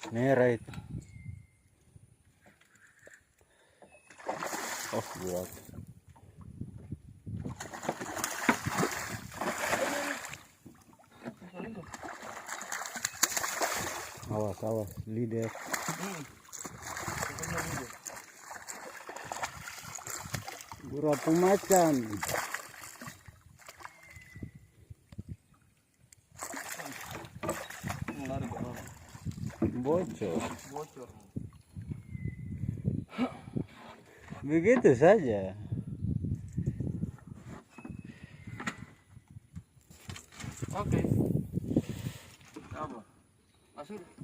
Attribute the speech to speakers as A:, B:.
A: Merah itu. Oh, buat. Awas, awas, lidah. Berapa macan? Bocor.
B: Bocor.
A: Begitu saja.
B: Oke. Apa? Masuk.